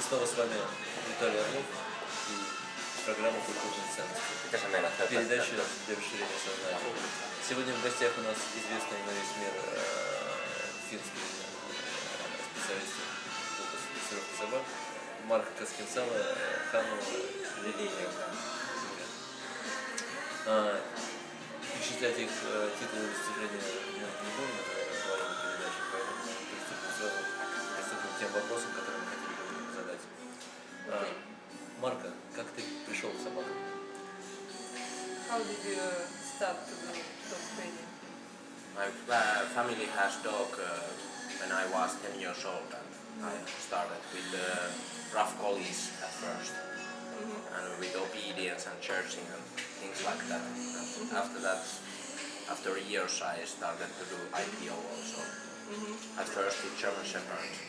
И снова с вами Виталий Орлов и программа «Культурные ценности». Передача для расширения сознания. Сегодня в гостях у нас известный на весь мир финский специалист по дрессировке собак Marko Koskensalo, Hannu Liljegren. Перечислять их титулы достижения не будем, это главная передача, поэтому приступим к тем вопросам, которые мы хотели бы задать. Марко, как ты пришел к собакам? How did you start to do dog training? My family has dog when I was 10 years old, and I started with rough collies at first, and with obedience and searching and things like that. And after that, after years, I started to do IPO also. At first with German Shepherds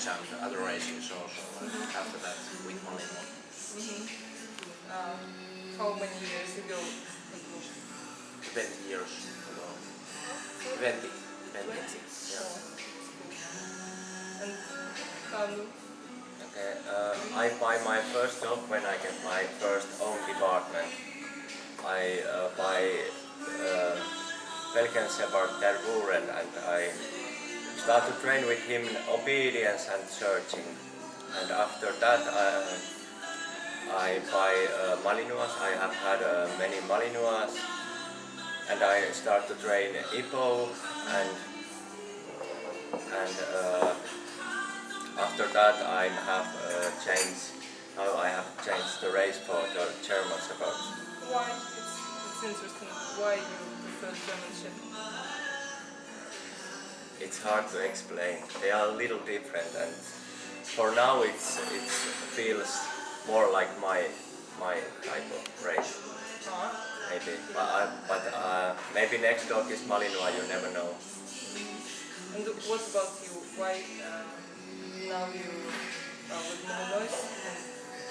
and other races also, and after that with Malinois. How many years ago? 20 years ago. 20. Yeah. And Hannu? Okay, I buy my first dog when I get my first own department. I buy Belgian Shepherd Tervuren, and I start to train with him in obedience and searching. And after that I buy Malinois. I have had many Malinois, and I start to train Ipo, and after that I have changed the race for the German Shepherds. Why? It's interesting. Why you prefer German Shepherd? It's hard to explain. They are a little different, and for now it feels more like my type of race. Maybe, but maybe next dog is Malinois. You never know. And what about you? Why now you with Malinois?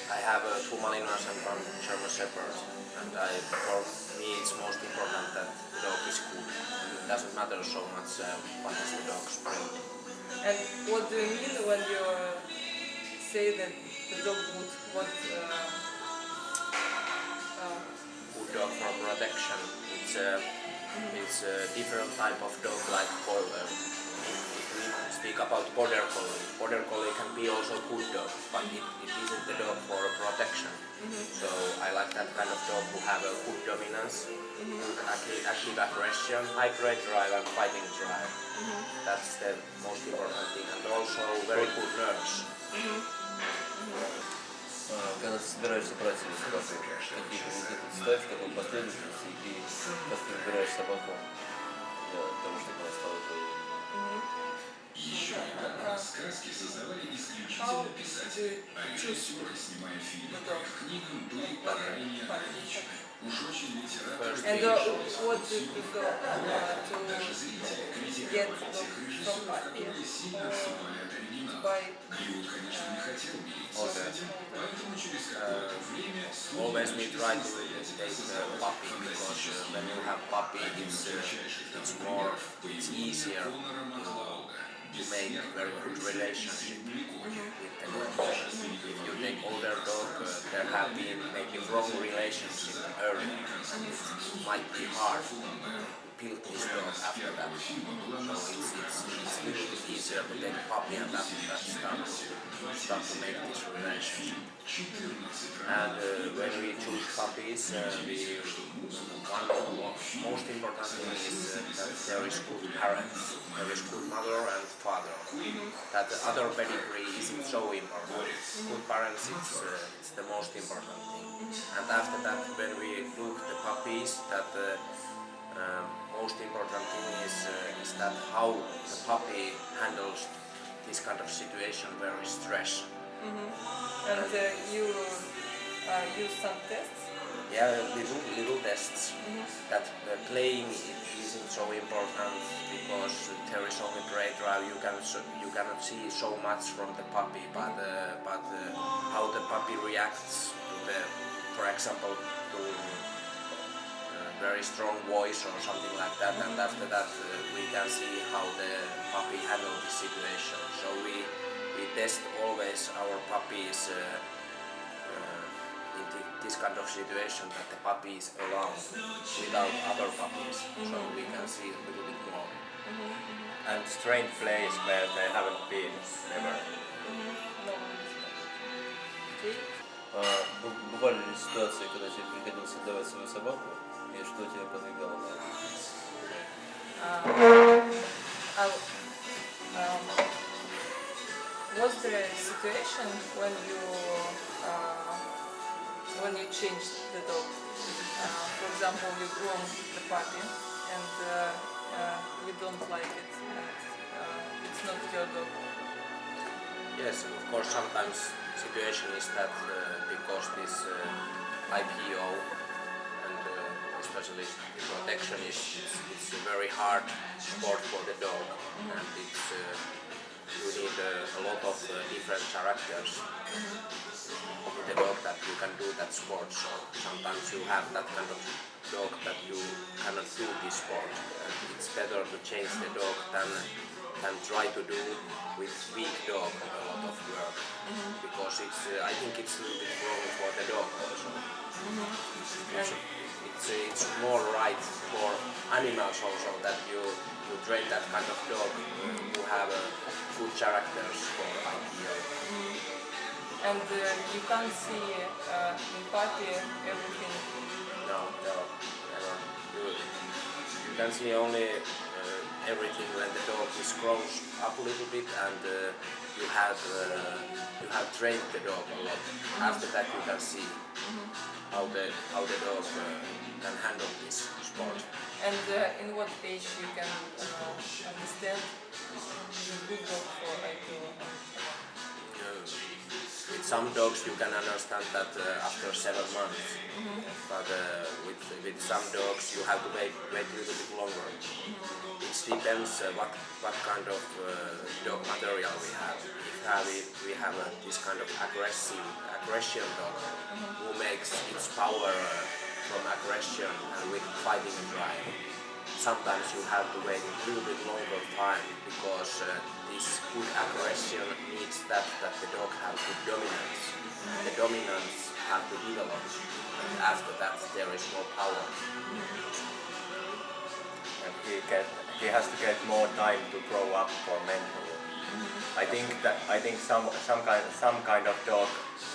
I have 2 Malinois and 1 German Shepherd, and for me it's most important that the dog is good. It doesn't matter so much what is the dog's breed. And what do you mean when you say that the dog would Good dog for protection. It's a different type of dog, like if we speak about border collie. Border collie can be also good dog, but it isn't the dog for protection. So I like that kind of dog who have a good dominance, good active aggression, high grade drive and fighting drive. That's the most important thing, and also very good nerves. Когда ты собираешься брать себе собаку, какие приоритеты ты ставишь, в какой последовательности, и как ты выбираешь собаку для того, чтобы она стала твоей? Еще недавно сказки создавали исключительно писатели, а режиссеры, снимая фильмы, книгам были крайне ограничены. Уж очень литературы даже зрители, критика этих режиссеров, которые сильно отступали от оригинала. Голливуд, конечно, не хотел мириться с этим, поэтому через какое-то время Always we try to take puppy, because when you have puppy it's easier to make a very good relationship with the dog. If you take older dog, there have been maybe wrong relationship earlier, and it might be hard to build this dog after that. So it's a little bit easier to take a puppy and after that start to make this relationship. And when we choose puppies, one of the most important thing is that there is good parents, there is good mother and father. That the other pedigree isn't so important. Good parents, it's the most important thing. And after that, when we look the puppies, that most important thing is that how the puppy handles this kind of situation where is stress. And you use some tests? Yeah, little tests. That playing isn't so important because there is only play drive. You cannot see so much from the puppy, but how the puppy reacts to for example, to very strong voice or something like that, and after that we can see how the puppy handles the situation. So we test always our puppies in this kind of situation that the puppy is alone without other puppies, so we can see a little bit more. And strange place where they haven't been ever. Бывали ли ситуации, когда тебе приходилось отдавать свою собаку, и что тебя подвигало на это? Was there a situation when you changed the dog? For example, you groom the puppy and you don't like it, and it's not your dog. Yes, of course, sometimes situation is that because this IPO and especially the protection it's a very hard sport for the dog, and it's you need a lot of different characters in the dog that you can do that sport. So sometimes you have that kind of dog that you cannot do this sport, and it's better to change the dog than try to do with weak dog a lot of work, because it's I think it's a little bit wrong for the dog also. It's more right for animals also that you train that kind of dog who have good characters for IPO. And you can't see in puppy everything. No, never. You can see only everything when the dog is grows up a little bit, and you have trained the dog a lot. After that you can see how the dog can handle this sport. And in what age you can understand the good dog for IPO? With some dogs you can understand that after 7 months, but with some dogs you have to wait a little bit longer. It depends what kind of dog material we have. If we have this kind of aggression dog who makes its power from aggression and with fighting drive, sometimes you have to wait a little bit longer time, because this good aggression needs that the dog has good dominance. The dominance have to develop, and after that there is more power. And he has to get more time to grow up for mentally. I think some kind of dog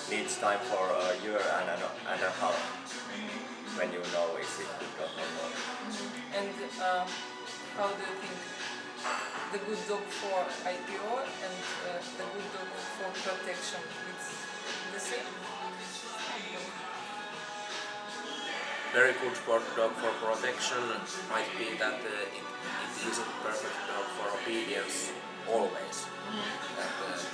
needs time for a year and a half when you know is it good dog or not. And how do you think the good dog for IPO and the good dog for protection, it's the same? Very good dog for protection might be that it isn't perfect dog for obedience always. That it's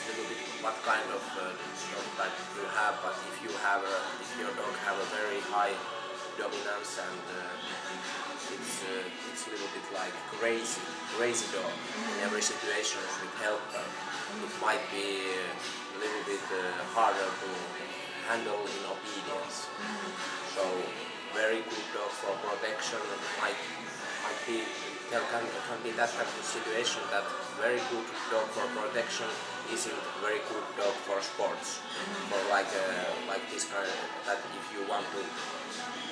a little bit what kind of dog type you have, but if your dog have a very high dominance and it's a little bit like crazy dog in every situation with helper, it might be a little bit harder to handle in obedience. So very good dog for protection might be, there can be that kind of situation that very good dog for protection isn't very good dog for sports. For like this kind of, that if you want to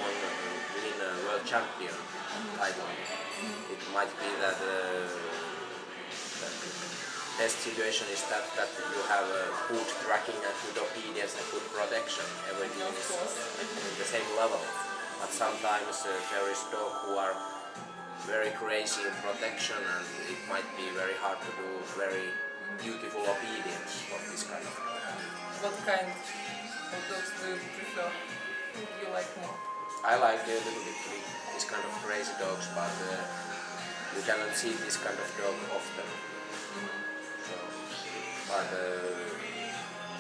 win a world champion title, it might be that best situation is that you have good tracking and good obedience and good protection. Everything is at the same level. But sometimes there is dogs who are very crazy in protection, and it might be very hard to do very beautiful obedience for this kind of dog. What kind of dogs do you prefer? Who do you like more? I like a little bit this kind of crazy dogs, but you cannot see this kind of dog often. So,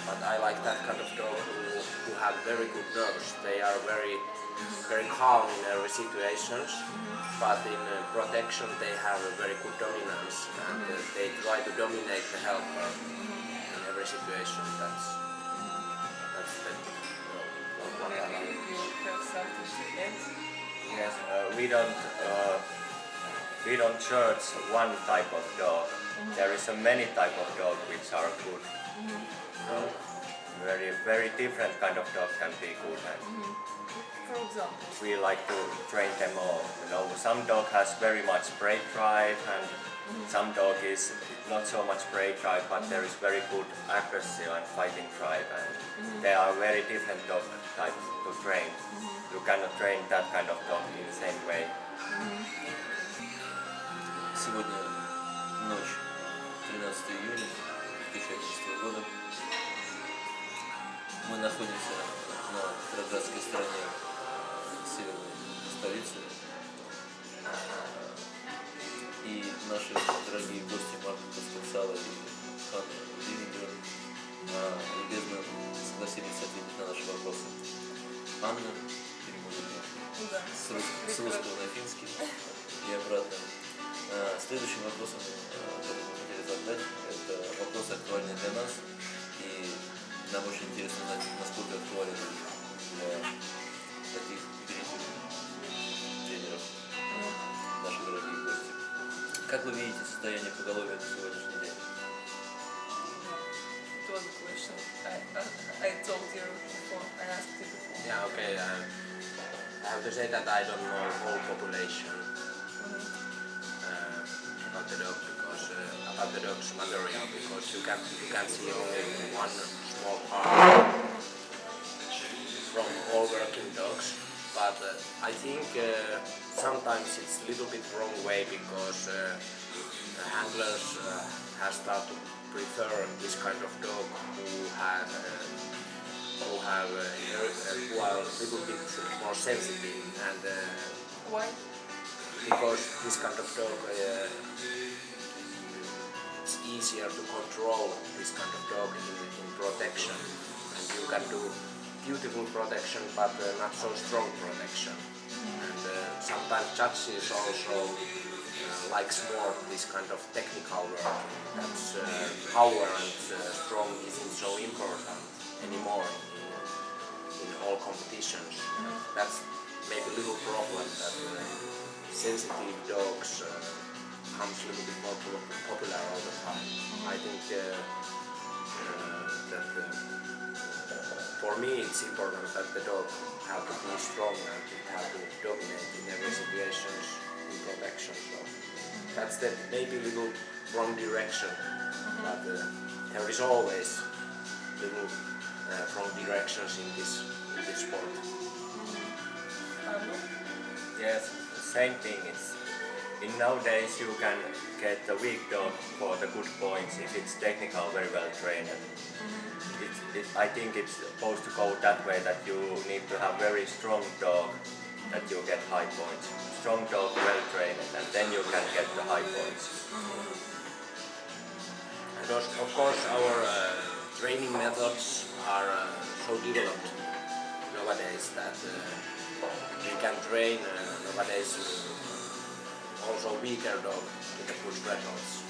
but I like that kind of dog who have very good nerves. They are very calm in every situations, but in protection they have a very good dominance, and they try to dominate the helper in every situation. That's the what I like. You have something to add? Yes, we don't we don't judge one type of dog. There is a many type of dog which are good. Very different kind of dog can be good. And For example. we like to train them all. You know, some dog has very much prey drive, and some dog is not so much prey drive, but there is very good aggressive and fighting drive, and they are very different dog types to train. You cannot train that kind of dog in the same way. Сегодня ночь, 13 июня 2011 года. Мы находимся на Петроградской стороне северной столицы. И наши дорогие гости Marko Koskensalo и Hannu Liljegren любезно согласились ответить на наши вопросы. Анна переводит с русского на финский и обратно. Следующим вопросом, который мы хотели задать, это вопросы актуальные для нас, и нам очень интересно знать, насколько актуален для таких великих тренеров наши дорогие гости. Как вы видите состояние поголовья на сегодняшний день? It was a question I told you before, I asked you before. Yeah, okay. I have to say that I don't know whole population about the dog because about the dog's material, because you can see only one small part from all working dogs. But I think sometimes it's a little bit wrong way, because the handlers have started to prefer this kind of dog who are a little bit more sensitive, and Why? because this kind of dog it's easier to control this kind of dog in protection, and you can do beautiful protection but not so strong protection. And sometimes judges also likes more this kind of technical work. That's power and strong isn't so important anymore in all competitions. That's maybe a little problem that sensitive dogs comes a little bit more popular all the time. I think that for me it's important that the dog have to be strong and it have to dominate in every situations in protection. So that's the maybe a little wrong direction, but there is always little wrong directions in this sport. Yes, same thing. It's in nowadays you can get a weak dog for the good points if it's technical, very well trained. I think it's supposed to go that way, that you need to have very strong dog that you get high points. Strong dog, well trained, and then you can get the high points. And of course our training methods are so developed nowadays that we can train nowadays also weaker dog to the good results.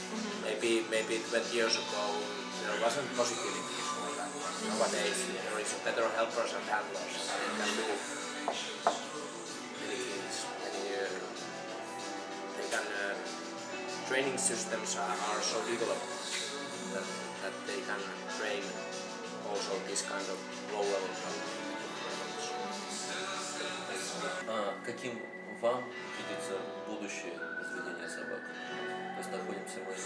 Maybe 20 years ago there wasn't possibilities for that. Nowadays there is better helpers and handlers, and they can do many things. They can training systems are so developed that they can train also this kind of low level levels. Каким вам видится будущее разведения собак? То есть находимся мы в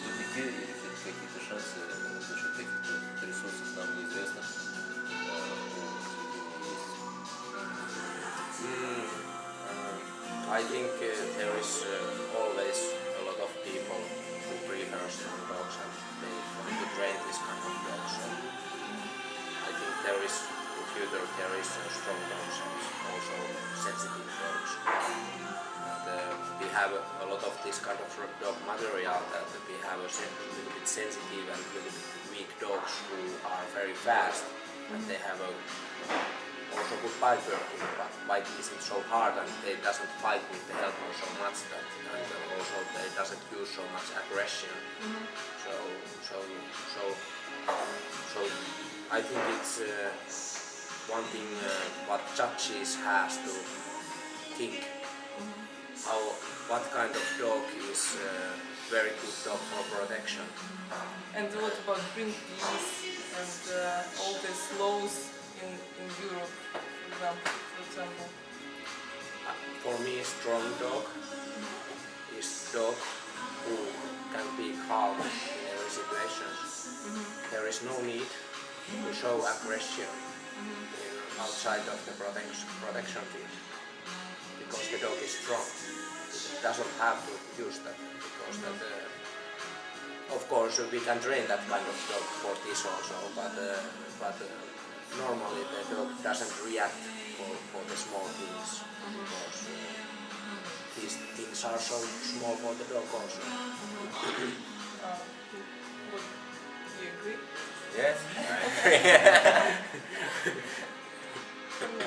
тупике или какие-то шансы за счет каких-то ресурсов нам неизвестных I think there is always a lot of people who prefer strong dogs and they want to train this kind of dogs. So I think there is in future there is strong dogs and also sensitive dogs. And we have a lot of this kind of dog material that we have a little bit sensitive and a little bit weak dogs who are very fast, and they have also good bite working, but bite isn't so hard and they doesn't fight with the helper so much that, and also they doesn't use so much aggression. So I think it's one thing what judges has to think. what kind of dog is very good dog for protection. And what about bring peace and all these laws in Europe, for example? For me, a strong dog is dog who can be calm in every situation. There is no need to show aggression outside of the protection field, because the dog is strong. It doesn't have to use that, because that, of course we can train that kind of dog for this also, but normally the dog doesn't react for the small things, because these things are so small for the dog also. Do you agree? Yes,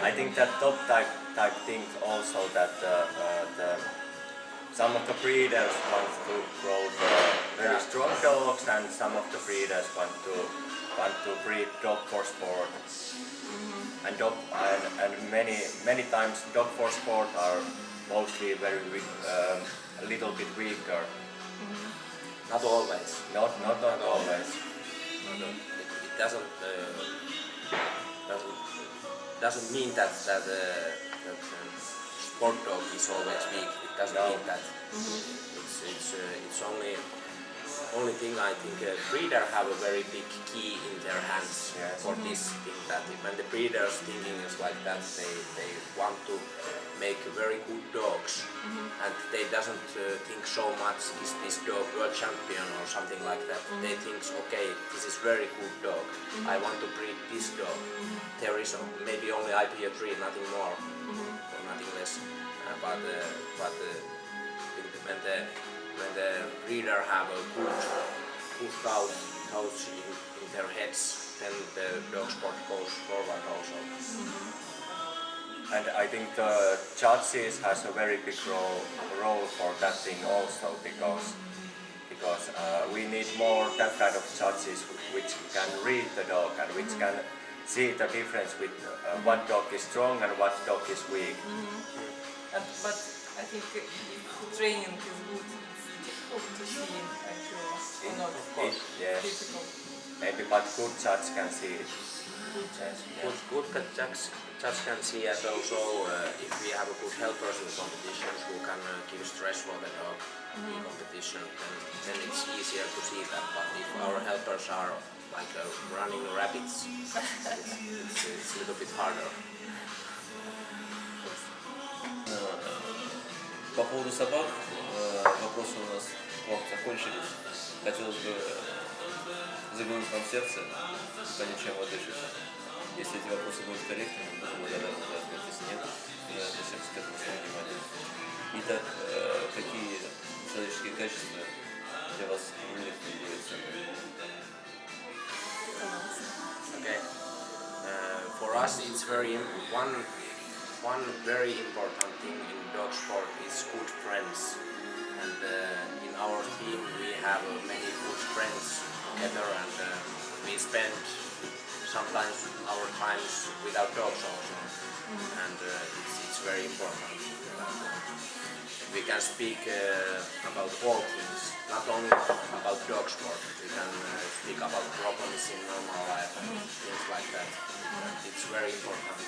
I think that top type thing also that some of the breeders want to grow the very strong dogs, and some of the breeders want to breed dog for sport. And many times dog for sport are mostly very a little bit weaker. Not always. Not always. It doesn't mean that sport dog is always weak. It doesn't mean that. It's only thing I think breeder have a very big key in their hands for this thing, that when the breeders thinking is like that, they want to make very good dogs, and they doesn't think so much is this dog world champion or something like that. They think, okay, this is very good dog, I want to breed this dog. There is maybe only IPO 3, nothing more or nothing less, but when the breeder have a good thoughts in their heads, then the dog sport goes forward also. And I think the judges has a very big role for that thing also, because we need more that kind of judges which can read the dog and which can see the difference with what dog is strong and what dog is weak. But I think if training is good, it's difficult to see actually, or not. Yes. Difficult. Maybe, but good judge can see it. Good judge can see, and also if we have a good helpers in competitions who can give stress for the dog in competition, then it's easier to see that. But if our helpers are like running rabbits, it's a little bit harder. По поводу собак, вопросы у нас плохо закончились. Хотелось бы заглянуть вам в сердце, понять, чем вы дышите. Если эти вопросы будут корректными, буду благодарен за ответ. Если нет, я зачем к этому свое внимание. Итак, какие человеческие качества для вас являются? Okay. For us, it's one very important thing in dog sport is good friends, and in our team we have many good friends together, and we spend sometimes our times without dogs also, and it's very important. We can speak about all things, not only about dog sport. We can speak about problems in normal life and things like that. It's very important.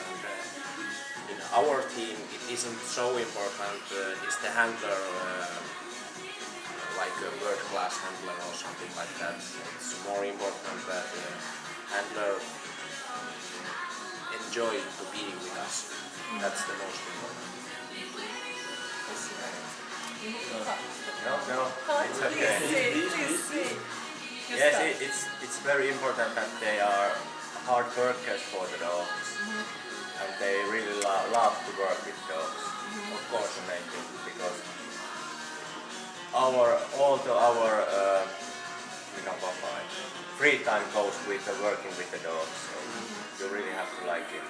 And in our team, it isn't so important. Is the handler like a world-class handler or something like that? It's more important that the handler enjoy to be with us. That's the most important. No, it's okay. Please say. Yes, it's very important that they are hard workers for the dogs, and they really love to work with dogs. Of course, maybe because all our free time goes with working with the dogs. So you really have to like it.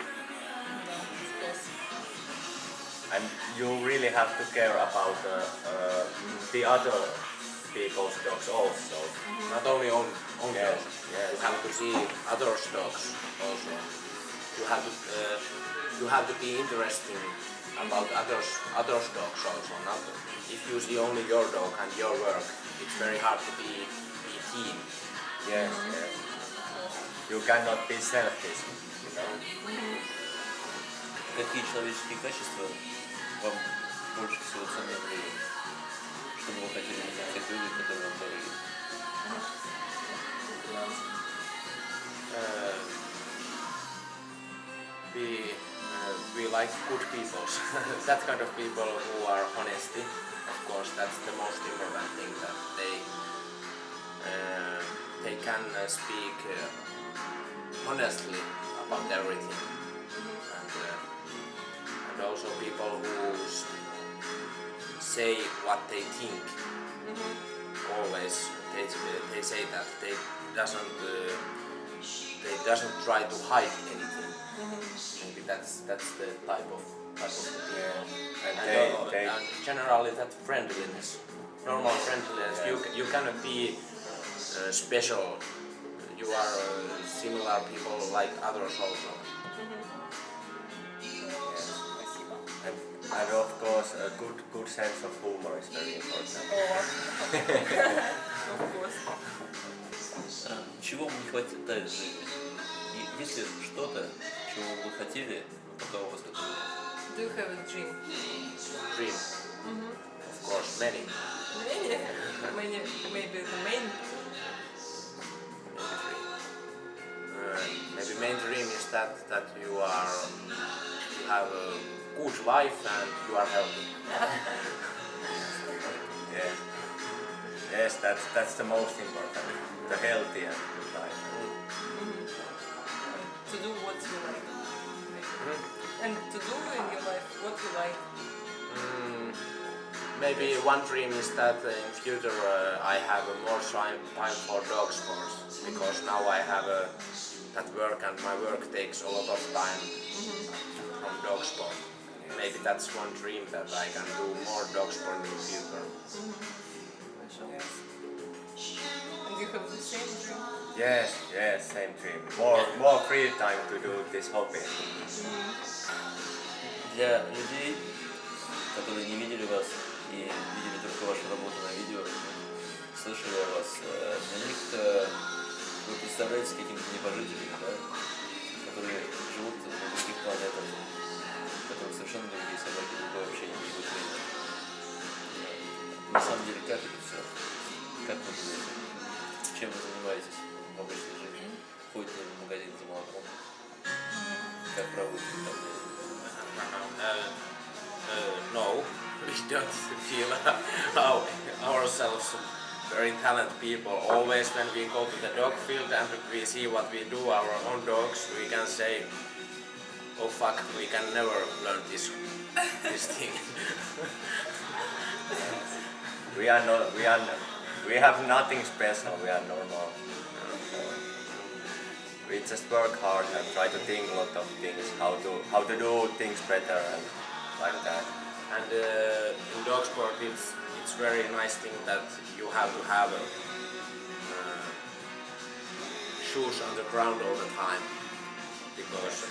And you really have to care about the other people's dogs also. Not only own Yes, dogs. yes. You have to see others' dogs also. You have to be interesting about others dogs also. Not if you see only your dog and your work, it's very hard to be team. Yes, yes. You cannot be selfish, you know. Какие человеческие качества вам больше всего ценны в жизни? Что бы вы хотели на тех людях, которые вам дороги? We like good people. That kind of people who are honesty. Of course, that's the most important thing, that they can speak honestly about everything, and also people who say what they think. Always they say that they doesn't try to hide anything. Maybe that's the type of thing. And generally that friendliness, normal friendliness. You cannot be special. You are similar people like others also. And of course, a good sense of humor is very important. Of course. Чего вам не хватает в жизни? И есть ли что-то, чего вы хотели, но пока у вас этого нет? Do you have a dream? Dream. Of course, many. Many, maybe the main. Maybe main dream is that you have a good life and you are healthy. Yeah. Yes, that's the most important. The healthy and good life. To do what you like. And to do in your life what you like. Maybe one dream is that in future I have more time for dog sports, because now I have that work, and my work takes a lot of time from dog sport. Maybe that's one dream, that I can do more dog sport in the future. And you have the same dream? Yes, same dream. More free time to do this hobby. Для людей, которые не видели вас и видели только вашу работу на видео, слышали о вас, для них вы представляете какими-то небожителями, да? Которые живут на других планетах, у которых совершенно другие собаки, другое общение, другой тренинг. На самом деле, как это все? Как вы живете? Чем вы занимаетесь в обычной жизни? Ходите в магазин за молоком? Как проводите выходные? No, we don't feel ourselves very talented people. Always when we go to the dog field and we see what we do, our own dogs, we can say, oh fuck, we can never learn this thing. We have nothing special. We are normal. We just work hard and try to think a lot of things, how to do things better and like that. And in dog sport, it's very nice thing that you have to have shoes on the ground all the time, because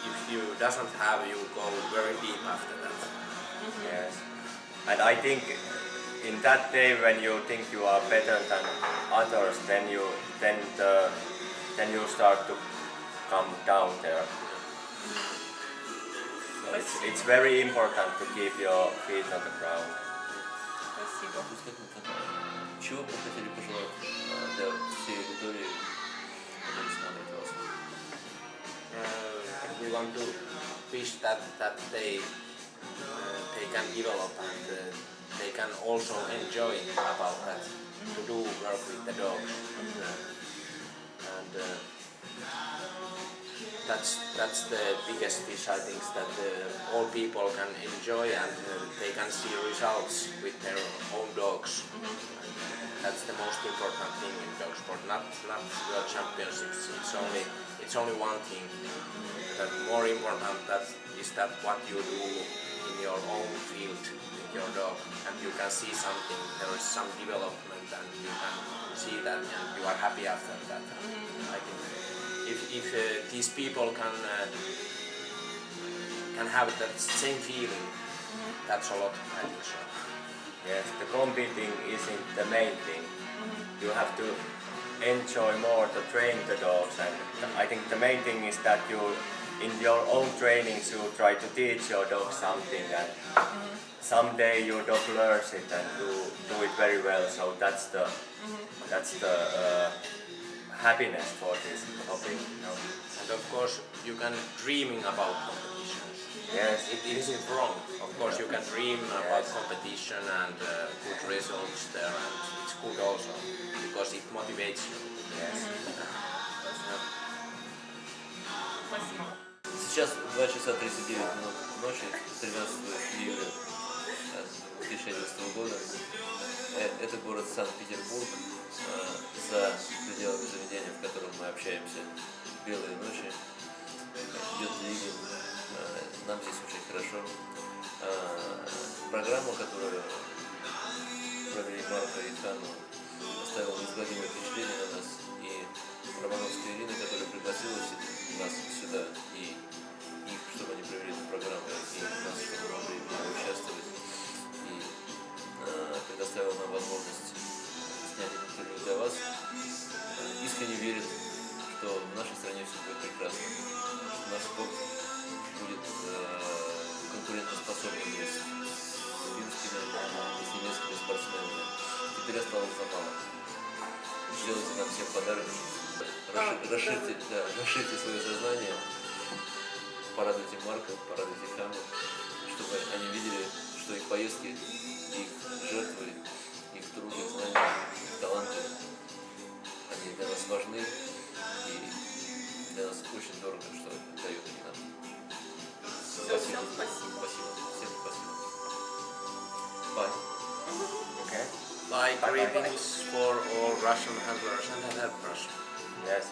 if you doesn't have, you go very deep after that. Yes. And I think in that day when you think you are better than others, then you start to come down there. So it's very important to keep your feet on the ground. Спасибо. Чего бы вы хотели пожелать для всей аудитории, которые смотрят вас? We want to wish that they can develop, and they can also enjoy about that, to do work with the dogs. And that's the biggest wish, I think, that all people can enjoy, and they can see results with their own dogs. That's the most important thing in dog sport, not world championships. It's only one thing. That more important is that what you do in your own field with your dog, and you can see something. There is some development, and you can see that, and you are happy after that. I think if these people can can have that same feeling. That's a lot, I think so. Yes, the competing isn't the main thing. You have to enjoy more to train the dogs, and I think the main thing is that you, in your own trainings, you try to teach your dog something, and someday your dog learns it and do it very well. So that's the happiness for this hobby. And of course, you can dreaming about competitions. Yes, It isn't wrong. Of course, you can dream about competition and good results there, and it's good also because it motivates you. yes. Спасибо. Сейчас 2 часа 39 минут ночи, 13 июля 2011 года. Это город Санкт-Петербург. За пределами заведения, в котором мы общаемся, белые ночи, идет ливень. Нам здесь очень хорошо. Программа, которую провели Марко и Ханну, оставила неизгладимое впечатление на нас. И Романовская Ирина, которая пригласила нас сюда, и их, чтобы они провели эту программу, и нас, чтобы мы могли в ней участвовать, и предоставила нам возможность снять это интервью для вас, искренне верит, что в нашей стране все будет прекрасно, что наш спорт будет конкурентоспособным с финскими и с немецкими спортсменами. Теперь осталось за мало. Сделайте нам всем подарок, расширьте свое сознание, порадуйте Марка, порадуйте Ханну, чтобы они видели, что их поездки, их жертвы, их труд, их знания, их таланты, они для нас важны и для нас очень дорого, что дают они нам. Спасибо. Спасибо. Спасибо. Всем спасибо. Bye. Okay. Like Bye-bye. greetings for all Russian handlers and helpers. Yes.